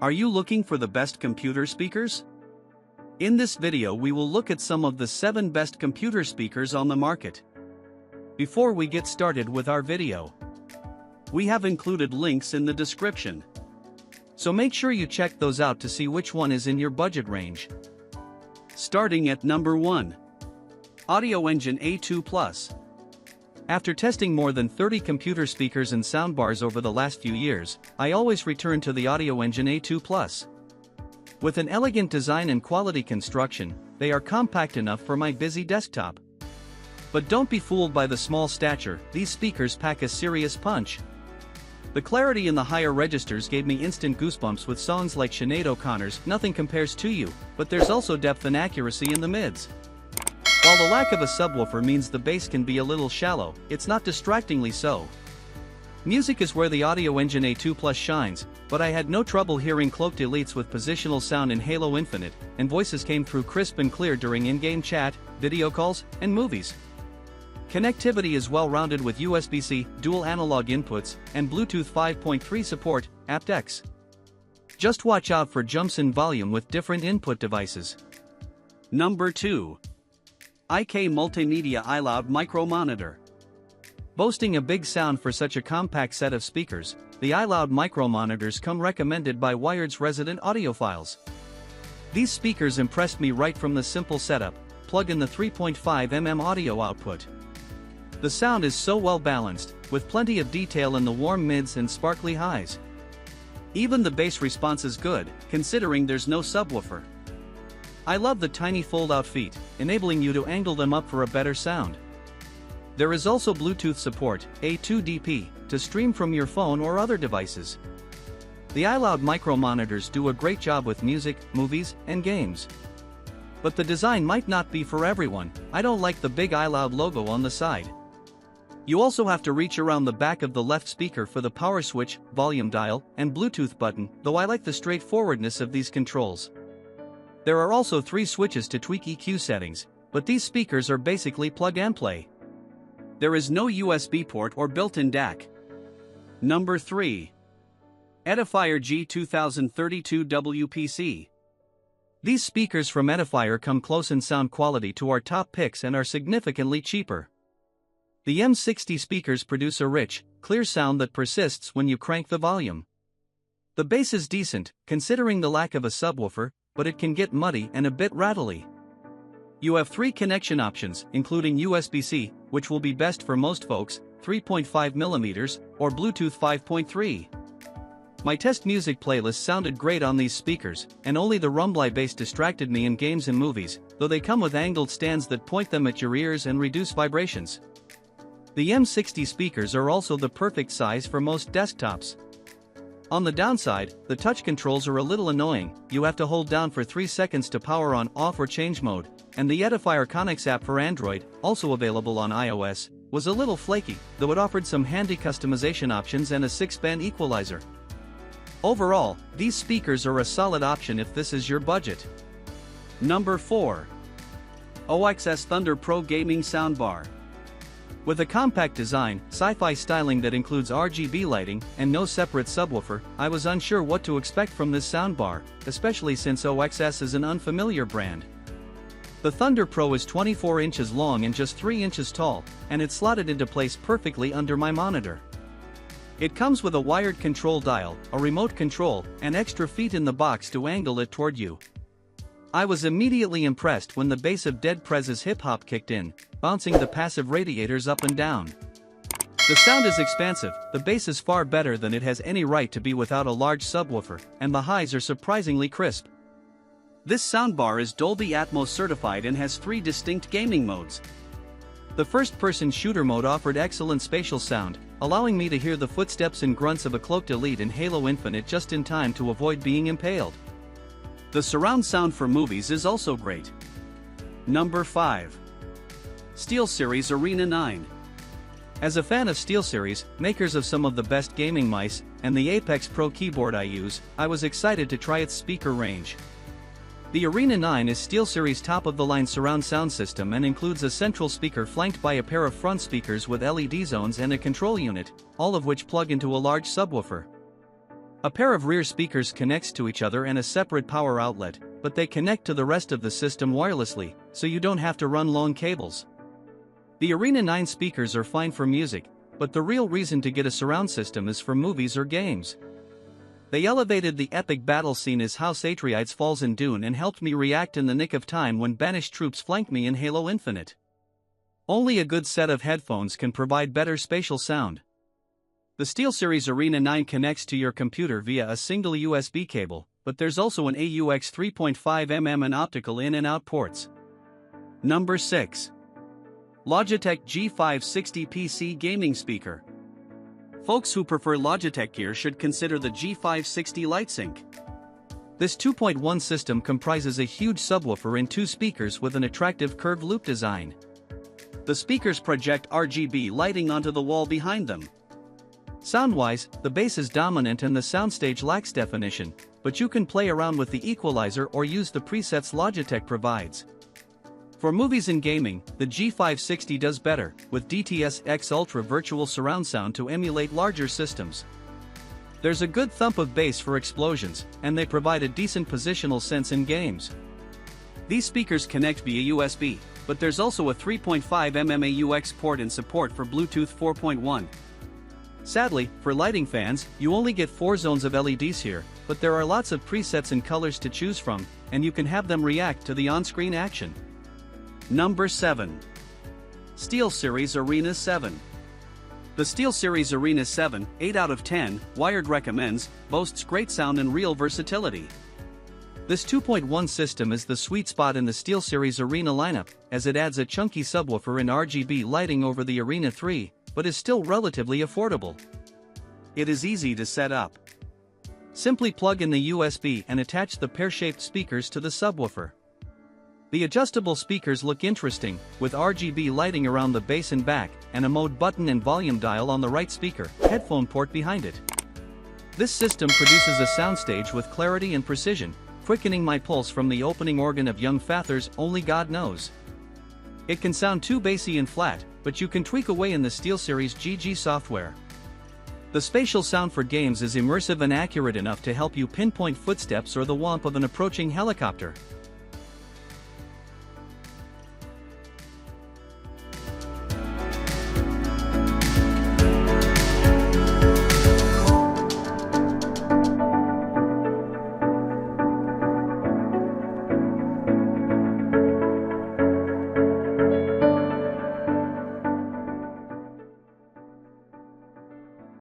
Are you looking for the best computer speakers? In this video we will look at some of the 7 best computer speakers on the market. Before we get started with our video, we have included links in the description. So make sure you check those out to see which one is in your budget range. Starting at number 1. Audioengine A2 After testing more than 30 computer speakers and soundbars over the last few years, I always return to the Audioengine A2 With an elegant design and quality construction, they are compact enough for my busy desktop. But don't be fooled by the small stature, these speakers pack a serious punch. The clarity in the higher registers gave me instant goosebumps with songs like Sinead O'Connor's "Nothing Compares to You," but there's also depth and accuracy in the mids. While the lack of a subwoofer means the bass can be a little shallow, it's not distractingly so. Music is where the Audioengine A2 shines, but I had no trouble hearing cloaked elites with positional sound in Halo Infinite, and voices came through crisp and clear during in-game chat, video calls, and movies. Connectivity is well-rounded with USB-C, dual analog inputs, and Bluetooth 5.3 support, aptX. Just watch out for jumps in volume with different input devices. Number 2. IK Multimedia iLoud Micro Monitor. Boasting a big sound for such a compact set of speakers, the iLoud micro monitors come recommended by Wired's resident audiophiles. These speakers impressed me right from the simple setup: plug in the 3.5mm audio output. The sound is so well balanced, with plenty of detail in the warm mids and sparkly highs. Even the bass response is good, considering there's no subwoofer. I love the tiny fold-out feet, enabling you to angle them up for a better sound. There is also Bluetooth support, A2DP, to stream from your phone or other devices. The iLoud micro monitors do a great job with music, movies, and games. But the design might not be for everyone. I don't like the big iLoud logo on the side. You also have to reach around the back of the left speaker for the power switch, volume dial, and Bluetooth button, though I like the straightforwardness of these controls. There are also 3 switches to tweak EQ settings, but these speakers are basically plug and play. There is no USB port or built-in DAC. Number 3. Edifier G2000 32WPC. These speakers from Edifier come close in sound quality to our top picks and are significantly cheaper. The M60 speakers produce a rich, clear sound that persists when you crank the volume. The bass is decent, considering the lack of a subwoofer, but it can get muddy and a bit rattly. You have 3 connection options, including USB-C, which will be best for most folks, 3.5mm, or Bluetooth 5.3. My test music playlist sounded great on these speakers, and only the rumbly bass distracted me in games and movies, though they come with angled stands that point them at your ears and reduce vibrations. The M60 speakers are also the perfect size for most desktops. On the downside, the touch controls are a little annoying. You have to hold down for 3 seconds to power on, off, or change mode, and the Edifier Connects app for Android, also available on iOS, was a little flaky, though it offered some handy customization options and a 6-band equalizer. Overall, these speakers are a solid option if this is your budget. Number 4. OXS Thunder Pro Gaming Soundbar. With a compact design, sci-fi styling that includes RGB lighting, and no separate subwoofer, I was unsure what to expect from this soundbar, especially since OXS is an unfamiliar brand. The Thunder Pro is 24 inches long and just 3 inches tall, and it's slotted into place perfectly under my monitor. It comes with a wired control dial, a remote control, and extra feet in the box to angle it toward you. I was immediately impressed when the bass of Dead Prez's hip-hop kicked in, bouncing the passive radiators up and down. The sound is expansive, the bass is far better than it has any right to be without a large subwoofer, and the highs are surprisingly crisp. This soundbar is Dolby Atmos certified and has 3 distinct gaming modes. The first-person shooter mode offered excellent spatial sound, allowing me to hear the footsteps and grunts of a cloaked elite in Halo Infinite just in time to avoid being impaled. The surround sound for movies is also great. Number 5. SteelSeries Arena 9. As a fan of SteelSeries, makers of some of the best gaming mice, and the Apex Pro keyboard I use, I was excited to try its speaker range. The Arena 9 is SteelSeries' top-of-the-line surround sound system and includes a central speaker flanked by a pair of front speakers with LED zones and a control unit, all of which plug into a large subwoofer. A pair of rear speakers connects to each other and a separate power outlet, but they connect to the rest of the system wirelessly, so you don't have to run long cables. The Arena 9 speakers are fine for music, but the real reason to get a surround system is for movies or games. They elevated the epic battle scene as House Atreides falls in Dune and helped me react in the nick of time when banished troops flanked me in Halo Infinite. Only a good set of headphones can provide better spatial sound. The SteelSeries Arena 9 connects to your computer via a single USB cable, but there's also an AUX 3.5mm and optical in and out ports. Number 6. Logitech G560 PC Gaming Speaker. Folks who prefer Logitech gear should consider the G560 LightSync. This 2.1 system comprises a huge subwoofer and 2 speakers with an attractive curved loop design. The speakers project RGB lighting onto the wall behind them. Sound-wise, the bass is dominant and the soundstage lacks definition, but you can play around with the equalizer or use the presets Logitech provides. For movies and gaming, the G560 does better, with DTS-X Ultra virtual surround sound to emulate larger systems. There's a good thump of bass for explosions, and they provide a decent positional sense in games. These speakers connect via USB, but there's also a 3.5mm AUX port and support for Bluetooth 4.1. Sadly, for lighting fans, you only get 4 zones of LEDs here, but there are lots of presets and colors to choose from, and you can have them react to the on-screen action. Number 7. SteelSeries Arena 7. The SteelSeries Arena 7, 8 out of 10, Wired recommends, boasts great sound and real versatility. This 2.1 system is the sweet spot in the SteelSeries Arena lineup, as it adds a chunky subwoofer and RGB lighting over the Arena 3, but is still relatively affordable. It is easy to set up. Simply plug in the USB and attach the pear-shaped speakers to the subwoofer. The adjustable speakers look interesting, with RGB lighting around the base and back, and a mode button and volume dial on the right speaker, headphone port behind it. This system produces a soundstage with clarity and precision, quickening my pulse from the opening organ of Young Father's Only God Knows. It can sound too bassy and flat, but you can tweak away in the SteelSeries GG software. The spatial sound for games is immersive and accurate enough to help you pinpoint footsteps or the whomp of an approaching helicopter.